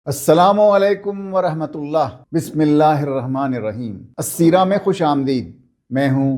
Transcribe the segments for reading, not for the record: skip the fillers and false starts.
السلام علیکم ورحمۃ اللہ۔ بسم اللہ الرحمن الرحیم۔ السیرہ میں خوش آمدید۔ میں ہوں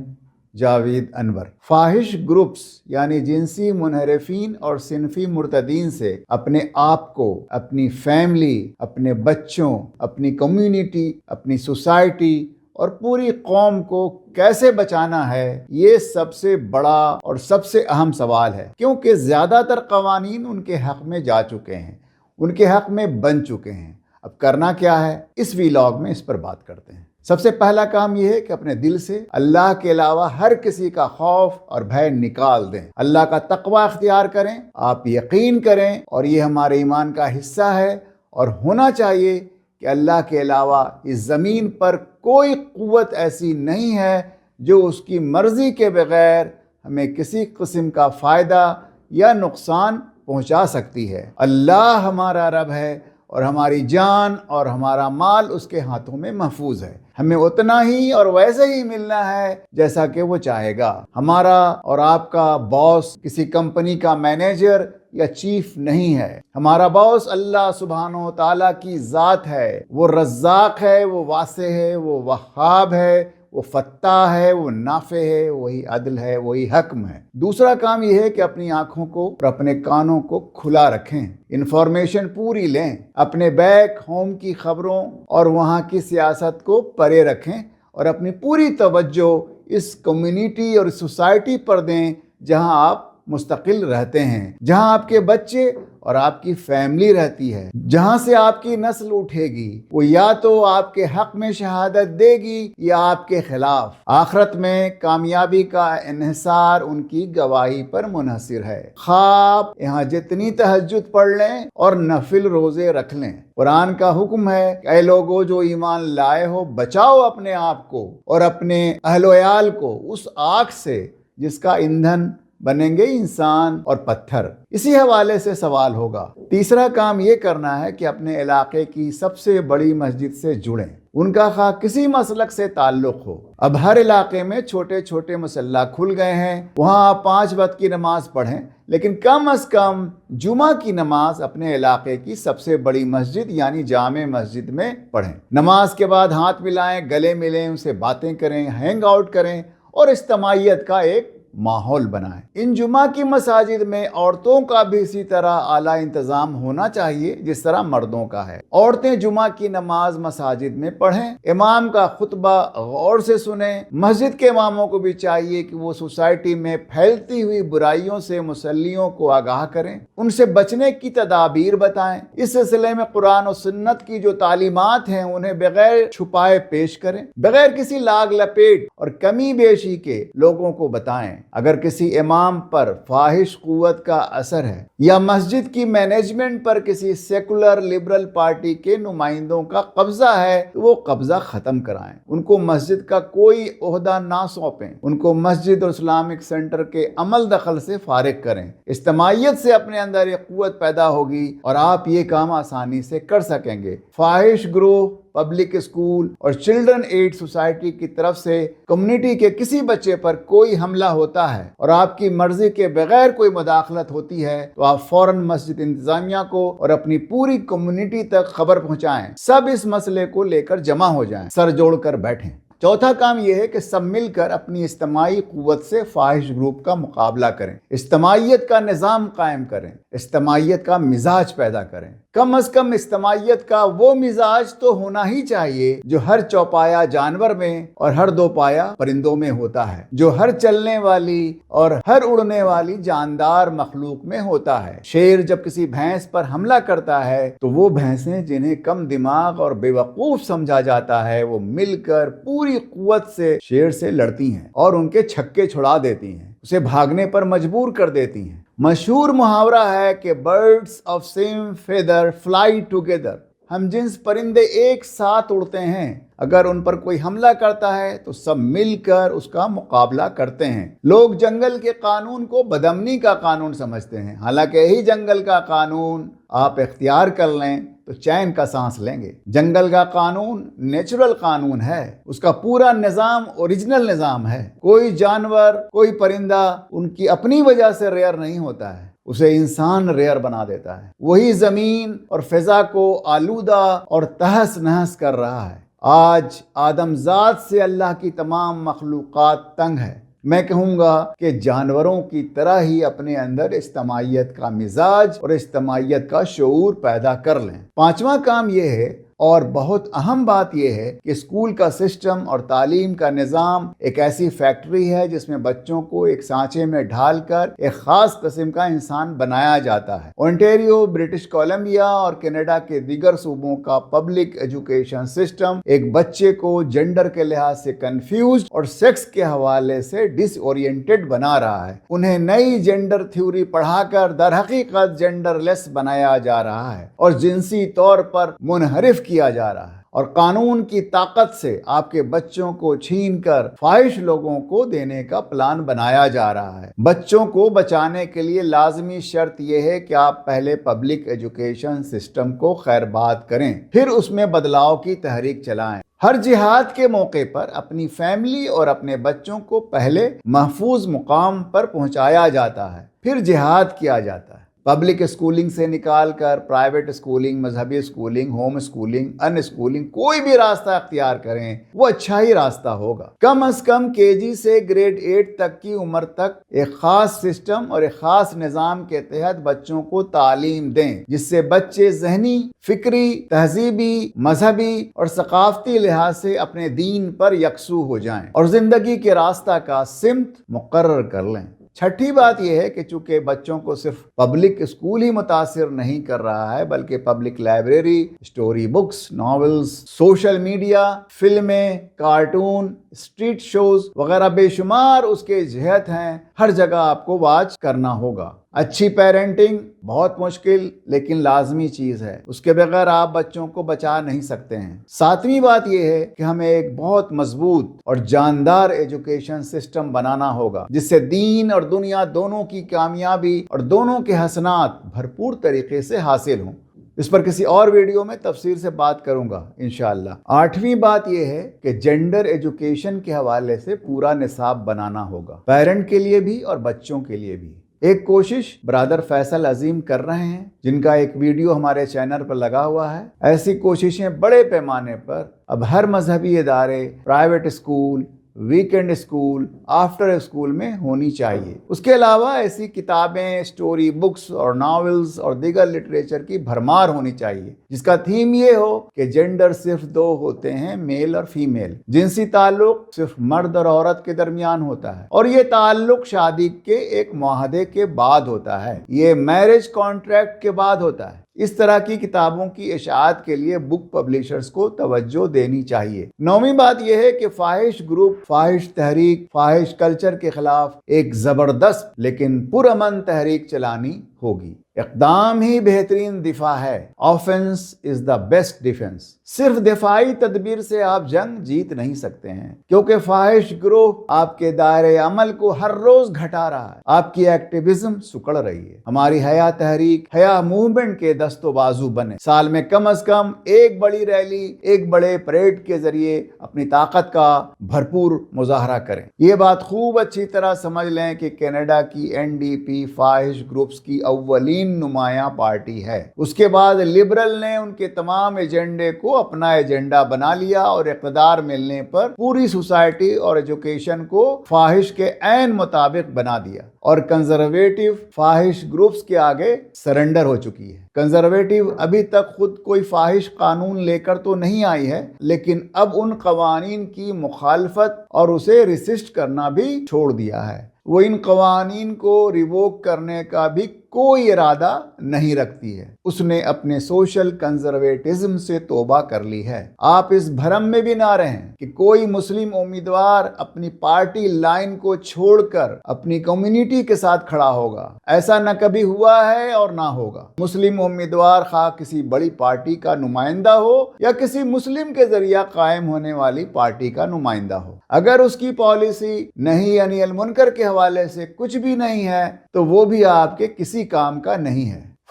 جاوید انور۔ فاحش گروپس یعنی جنسی منحرفین اور صنفی مرتدین سے اپنے آپ کو، اپنی فیملی، اپنے بچوں، اپنی کمیونٹی، اپنی سوسائٹی اور پوری قوم کو کیسے بچانا ہے، یہ سب سے بڑا اور سب سے اہم سوال ہے، کیونکہ زیادہ تر قوانین ان کے حق میں جا چکے ہیں، ان کے حق میں بن چکے ہیں۔ اب کرنا کیا ہے، اس ویلاگ میں اس پر بات کرتے ہیں۔ سب سے پہلا کام یہ ہے کہ اپنے دل سے اللہ کے علاوہ ہر کسی کا خوف اور بھے نکال دیں، اللہ کا تقوی اختیار کریں۔ آپ یقین کریں، اور یہ ہمارے ایمان کا حصہ ہے اور ہونا چاہیے، کہ اللہ کے علاوہ اس زمین پر کوئی قوت ایسی نہیں ہے جو اس کی مرضی کے بغیر ہمیں کسی قسم کا فائدہ یا نقصان پہنچا سکتی ہے۔ اللہ ہمارا رب ہے اور ہماری جان اور ہمارا مال اس کے ہاتھوں میں محفوظ ہے۔ ہمیں اتنا ہی اور ویسے ہی ملنا ہے جیسا کہ وہ چاہے گا۔ ہمارا اور آپ کا باس کسی کمپنی کا مینیجر یا چیف نہیں ہے۔ ہمارا باس اللہ سبحانہ و تعالیٰ کی ذات ہے۔ وہ رزاق ہے، وہ واسع ہے، وہ وہاب ہے، وہ فتاح ہے، وہ نافع ہے، وہی عدل ہے، وہی حکم ہے۔ دوسرا کام یہ ہے کہ اپنی آنکھوں کو اور اپنے کانوں کو کھلا رکھیں، انفارمیشن پوری لیں، اپنے بیک ہوم کی خبروں اور وہاں کی سیاست کو پرے رکھیں اور اپنی پوری توجہ اس کمیونٹی اور اس سوسائٹی پر دیں جہاں آپ مستقل رہتے ہیں، جہاں آپ کے بچے اور آپ کی فیملی رہتی ہے، جہاں سے آپ کی نسل اٹھے گی۔ وہ یا تو آپ کے حق میں شہادت دے گی یا آپ کے خلاف۔ آخرت میں کامیابی کا انحصار ان کی گواہی پر منحصر ہے۔ خواب یہاں جتنی تہجد پڑھ لیں اور نفل روزے رکھ لیں۔ قرآن کا حکم ہے کہ اے لوگو جو ایمان لائے ہو، بچاؤ اپنے آپ کو اور اپنے اہل و عیال کو اس آگ سے جس کا ایندھن بنیں گے انسان اور پتھر۔ اسی حوالے سے سوال ہوگا۔ تیسرا کام یہ کرنا ہے کہ اپنے علاقے کی سب سے بڑی مسجد سے جڑیں، ان کا خواہ کسی مسلک سے تعلق ہو۔ اب ہر علاقے میں چھوٹے چھوٹے مصلی کھل گئے ہیں، وہاں آپ 5 وقت کی نماز پڑھیں، لیکن کم از کم جمعہ کی نماز اپنے علاقے کی سب سے بڑی مسجد یعنی جامع مسجد میں پڑھیں۔ نماز کے بعد ہاتھ ملائیں، گلے ملیں، ان سے باتیں کریں، ہینگ آؤٹ کریں اور اجتماعیت کا ایک ماحول بنائیں۔ ان جمعہ کی مساجد میں عورتوں کا بھی اسی طرح اعلیٰ انتظام ہونا چاہیے جس طرح مردوں کا ہے۔ عورتیں جمعہ کی نماز مساجد میں پڑھیں، امام کا خطبہ غور سے سنیں۔ مسجد کے اماموں کو بھی چاہیے کہ وہ سوسائٹی میں پھیلتی ہوئی برائیوں سے مصلیوں کو آگاہ کریں، ان سے بچنے کی تدابیر بتائیں۔ اس سلسلے میں قرآن و سنت کی جو تعلیمات ہیں انہیں بغیر چھپائے پیش کریں، بغیر کسی لاگ لپیٹ اور کمی بیشی کے لوگوں کو بتائیں۔ اگر کسی امام پر فاحش قوت کا اثر ہے یا مسجد کی مینجمنٹ پر کسی سیکولر لبرل پارٹی کے نمائندوں کا قبضہ ہے تو وہ قبضہ ختم کرائیں، ان کو مسجد کا کوئی عہدہ نہ سونپیں، ان کو مسجد اور اسلامک سینٹر کے عمل دخل سے فارغ کریں۔ اجتماعیت سے اپنے اندر ایک قوت پیدا ہوگی اور آپ یہ کام آسانی سے کر سکیں گے۔ فاحش گروہ، پبلک اسکول اور چلڈرن ایڈ سوسائٹی کی طرف سے کمیونٹی کے کسی بچے پر کوئی حملہ ہوتا ہے اور آپ کی مرضی کے بغیر کوئی مداخلت ہوتی ہے تو آپ فوراً مسجد انتظامیہ کو اور اپنی پوری کمیونٹی تک خبر پہنچائیں۔ سب اس مسئلے کو لے کر جمع ہو جائیں، سر جوڑ کر بیٹھیں۔ چوتھا کام یہ ہے کہ سب مل کر اپنی اجتماعی قوت سے فاحش گروپ کا مقابلہ کریں، اجتماعیت کا نظام قائم کریں، اجتماعیت کا مزاج پیدا کریں۔ کم از کم اجتماعیت کا وہ مزاج تو ہونا ہی چاہیے جو ہر چوپایا جانور میں اور ہر دو پایا پرندوں میں ہوتا ہے، جو ہر چلنے والی اور ہر اڑنے والی جاندار مخلوق میں ہوتا ہے۔ شیر جب کسی بھینس پر حملہ کرتا ہے تو وہ بھینسیں جنہیں کم دماغ اور بے وقوف سمجھا جاتا ہے وہ مل کر پوری قوت سے شیر سے لڑتی ہیں اور ان کے چھکے چھڑا دیتی ہیں، اسے بھاگنے پر مجبور کر دیتی ہیں۔ مشہور محاورہ ہے کہ birds of same feather fly together, ہم جنس پرندے ایک ساتھ اڑتے ہیں۔ اگر ان پر کوئی حملہ کرتا ہے تو سب مل کر اس کا مقابلہ کرتے ہیں۔ لوگ جنگل کے قانون کو بدامنی کا قانون سمجھتے ہیں، حالانکہ یہی جنگل کا قانون آپ اختیار کر لیں تو چین کا سانس لیں گے۔ جنگل کا قانون نیچرل قانون ہے، اس کا پورا نظام اوریجنل نظام ہے۔ کوئی جانور، کوئی پرندہ ان کی اپنی وجہ سے ریئر نہیں ہوتا ہے، اسے انسان ریئر بنا دیتا ہے، وہی زمین اور فضا کو آلودہ اور تہس نہس کر رہا ہے۔ آج آدم ذات سے اللہ کی تمام مخلوقات تنگ ہے۔ میں کہوں گا کہ جانوروں کی طرح ہی اپنے اندر اجتماعیت کا مزاج اور اجتماعیت کا شعور پیدا کر لیں۔ پانچواں کام یہ ہے، اور بہت اہم بات یہ ہے کہ اسکول کا سسٹم اور تعلیم کا نظام ایک ایسی فیکٹری ہے جس میں بچوں کو ایک سانچے میں ڈھال کر ایک خاص قسم کا انسان بنایا جاتا ہے۔ اونٹیریو، برٹش کولمبیا اور کینیڈا کے دیگر صوبوں کا پبلک ایجوکیشن سسٹم ایک بچے کو جینڈر کے لحاظ سے کنفیوزڈ اور سیکس کے حوالے سے ڈس اورینٹڈ بنا رہا ہے۔ انہیں نئی جینڈر تھیوری پڑھا کر در حقیقت جینڈر لیس بنایا جا رہا ہے اور جنسی طور پر منحرف کیا جا رہا ہے، اور قانون کی طاقت سے آپ کے بچوں کو چھین کر فاحش لوگوں کو دینے کا پلان بنایا جا رہا ہے۔ بچوں کو بچانے کے لیے لازمی شرط یہ ہے کہ آپ پہلے پبلک ایجوکیشن سسٹم کو خیرباد کریں، پھر اس میں بدلاؤ کی تحریک چلائیں۔ ہر جہاد کے موقع پر اپنی فیملی اور اپنے بچوں کو پہلے محفوظ مقام پر پہنچایا جاتا ہے، پھر جہاد کیا جاتا ہے۔ پبلک اسکولنگ سے نکال کر پرائیویٹ اسکولنگ، مذہبی اسکولنگ، ہوم اسکولنگ، ان اسکولنگ، کوئی بھی راستہ اختیار کریں وہ اچھا ہی راستہ ہوگا۔ کم از کم KG سے گریڈ 8 تک کی عمر تک ایک خاص سسٹم اور ایک خاص نظام کے تحت بچوں کو تعلیم دیں، جس سے بچے ذہنی، فکری، تہذیبی، مذہبی اور ثقافتی لحاظ سے اپنے دین پر یکسو ہو جائیں اور زندگی کے راستہ کا سمت مقرر کر لیں۔ چھٹی بات یہ ہے کہ چونکہ بچوں کو صرف پبلک اسکول ہی متاثر نہیں کر رہا ہے، بلکہ public library, story books, novels, social media, فلمیں، کارٹون، اسٹریٹ شوز وغیرہ بے شمار اس کے جہت ہیں، ہر جگہ آپ کو واچ کرنا ہوگا۔ اچھی پیرنٹنگ بہت مشکل لیکن لازمی چیز ہے، اس کے بغیر آپ بچوں کو بچا نہیں سکتے ہیں۔ ساتویں بات یہ ہے کہ ہمیں ایک بہت مضبوط اور جاندار ایجوکیشن سسٹم بنانا ہوگا جس سے دین اور دنیا دونوں کی کامیابی اور دونوں کے حسنات بھرپور طریقے سے حاصل ہوں۔ اس پر کسی اور ویڈیو میں تفصیل سے بات کروں گا انشاءاللہ۔ آٹھویں بات یہ ہے کہ جینڈر ایجوکیشن کے حوالے سے پورا نصاب بنانا ہوگا، پیرنٹ کے لیے بھی اور بچوں کے لیے بھی۔ ایک کوشش برادر فیصل عظیم کر رہے ہیں، جن کا ایک ویڈیو ہمارے چینل پر لگا ہوا ہے۔ ایسی کوششیں بڑے پیمانے پر اب ہر مذہبی ادارے، private school, weekend school, after school میں ہونی چاہیے۔ اس کے علاوہ ایسی کتابیں، اسٹوری بکس اور ناولز اور دیگر لٹریچر کی بھرمار ہونی چاہیے جس کا تھیم یہ ہو کہ جینڈر صرف دو ہوتے ہیں، میل اور فیمیل۔ جنسی تعلق صرف مرد اور عورت کے درمیان ہوتا ہے اور یہ تعلق شادی کے ایک معاہدے کے بعد ہوتا ہے، یہ میرج کانٹریکٹ کے بعد ہوتا ہے۔ اس طرح کی کتابوں کی اشاعت کے لیے بک پبلیشرز کو توجہ دینی چاہیے۔ نویں بات یہ ہے کہ فاحش گروپ، فاحش تحریک، فاحش کلچر کے خلاف ایک زبردست لیکن پرامن تحریک چلانی ہوگی۔ اقدام ہی بہترین دفاع ہے۔ Offence is the best defence. صرف دفاعی تدبیر سے آپ جنگ جیت نہیں سکتے ہیں، کیونکہ فاحش گروہ آپ کے دائرے عمل کو ہر روز گھٹا رہا ہے، آپ کی ایکٹیویزم سکڑ رہی ہے۔ ہماری حیا تحریک، حیا موومنٹ کے دست و بازو بنے، سال میں کم از کم ایک بڑی ریلی، ایک بڑے پریڈ کے ذریعے اپنی طاقت کا بھرپور مظاہرہ کریں۔ یہ بات خوب اچھی طرح سمجھ لیں کہ کینیڈا کی NDP فاحش گروپس کی اولین نمایاں پارٹی ہے۔ اس کے بعد لبرل نے ان کے تمام ایجنڈے کو اپنا ایجنڈا بنا لیا اور اقتدار ملنے پر پوری سوسائٹی اور ایجوکیشن کو فاحش کے عین مطابق بنا دیا، اور کنزرویٹو فاحش گروپس کے آگے سرنڈر ہو چکی ہے۔ کنزرویٹو ابھی تک خود کوئی فاحش قانون لے کر تو نہیں آئی ہے، لیکن اب ان قوانین کی مخالفت اور اسے ریسسٹ کرنا بھی چھوڑ دیا ہے۔ وہ ان قوانین کو ریووک کرنے کا بھی کوئی ارادہ نہیں رکھتی ہے۔ اس نے اپنے سوشل کنزرویٹزم سے توبہ کر لی ہے۔ آپ اس بھرم میں بھی نہ رہیں کہ کوئی مسلم امیدوار اپنی پارٹی لائن کو چھوڑ کر اپنی کمیونٹی کے ساتھ کھڑا ہوگا۔ ایسا نہ کبھی ہوا ہے اور نہ ہوگا۔ مسلم امیدوار خواہ کسی بڑی پارٹی کا نمائندہ ہو یا کسی مسلم کے ذریعہ قائم ہونے والی پارٹی کا نمائندہ ہو، اگر اس کی پالیسی نہی انل المنکر کے حوالے سے کچھ بھی نہیں ہے تو وہ بھی آپ کے کسی کام کا نہیں ہے۔